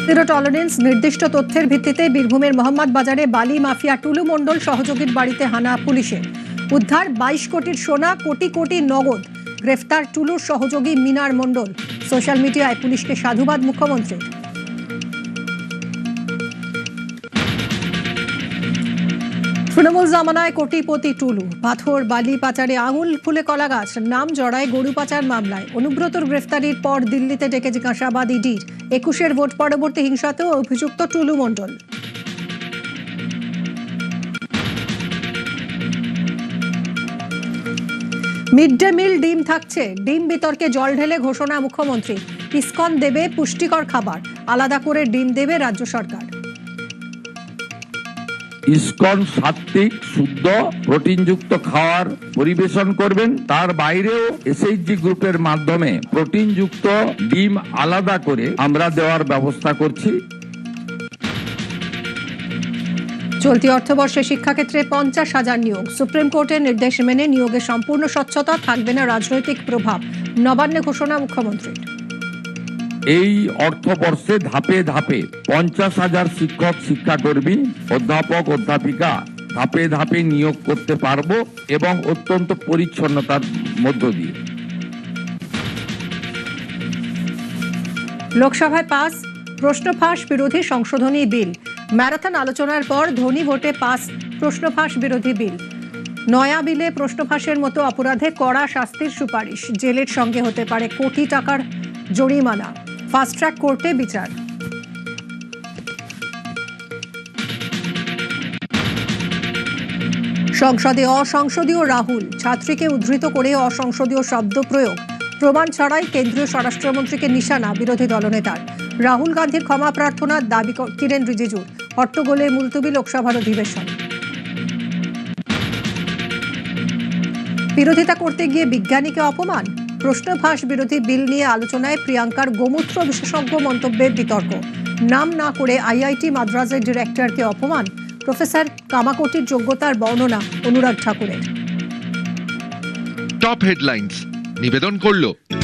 Zero tolerance নির্দিষ্ট তথ্যের ভিত্তিতে বীরভূমের মোহাম্মদ বাজারে বালি মাফিয়া টুলু মণ্ডল সহযোগীর বাড়িতে হানা পুলিশের। উদ্ধার 22 কোটির সোনা, কোটি কোটি নগদ। গ্রেফতার টুলুর সহযোগী মিনার মণ্ডল। সোশ্যাল মিডিয়ায় পুলিশকে সাধুবাদ মুখ্যমন্ত্রীর। তৃণমূল জামানায় কোটিপতি টুলু, পাথর বালি পাচারে আঙুল ফুলে কলা গাছ, নাম জড়ায় গরু পাচার মামলায়। অনুব্রতর গ্রেফতারির পর দিল্লিতে ডেকে জিজ্ঞাসাবাদ ইডির। 21-এর ভোট পরবর্তী হিংসাতেও অভিযুক্ত টুলু মণ্ডল। মিড ডে মিল ডিম থাকছে, ডিম বিতর্কে জল ঢেলে ঘোষণা মুখ্যমন্ত্রী। ইসকন দেবে পুষ্টিকর খাবার, আলাদা করে ডিম দেবে রাজ্য সরকার। ইসকন সাত্বিক শুদ্ধ প্রোটিনযুক্ত খাবার পরিবেশন করবেন। তার বাইরেও এসএইচজি গ্রুপের মাধ্যমে প্রোটিনযুক্ত ডিম আলাদা করে আমরা দেওয়ার ব্যবস্থা করছি। চলতি অর্থবর্ষে শিক্ষাক্ষেত্রে 50,000 নিয়োগ। সুপ্রিম কোর্টের নির্দেশ মেনে নিয়োগে সম্পূর্ণ স্বচ্ছতা, থাকবে না রাজনৈতিক প্রভাব। নবান্নে ঘোষণা মুখ্যমন্ত্রীর। এই অর্থবর্ষে ধাপে ধাপে 50,000 শিক্ষক শিক্ষাকর্মী অধ্যাপক অধ্যাপিকা ধাপে ধাপে নিয়োগ করতে পারবো এবং অত্যন্ত পরিচ্ছন্নতার মধ্য দিয়ে। লোকসভায় পাস প্রশ্ন ফাঁস বিরোধী সংশোধনী বিল। ম্যারাথন আলোচনার পর ধ্বনি ভোটে পাস প্রশ্ন ফাঁস বিরোধী বিল। নয়া বিলে প্রশ্ন ফাঁসের মতো অপরাধে কড়া শাস্তির সুপারিশ। জেলের সঙ্গে হতে পারে কোটি টাকার জরিমানা। ফাস্ট ট্র্যাক কোর্টে বিচার। সংসদে অসংসদীয় রাহুল, ছাত্রীকে উদ্ধৃত করে অসংসদীয় শব্দ প্রয়োগ। প্রমাণ ছাড়াই কেন্দ্রীয় স্বরাষ্ট্রমন্ত্রীকে নিশানা বিরোধী দলনেতার। রাহুল গান্ধীর ক্ষমা প্রার্থনার দাবি কিরেন রিজিজুর। হট্টগোলে মুলতবি লোকসভার অধিবেশন। বিরোধিতা করতে গিয়ে বিজ্ঞানীকে অপমান। প্রশ্ন ফাঁস বিরোধী বিল নিয়ে আলোচনায় প্রিয়াঙ্কার গোমূত্র বিশেষজ্ঞ মন্তব্যের বিতর্ক। নাম না করে আইআইটি মাদ্রাজের ডিরেক্টরকে অপমান। প্রফেসর কামাকোটির যোগ্যতার বর্ণনা অনুরাগ ঠাকুরের। টপ হেডলাইন্স নিবেদন করলো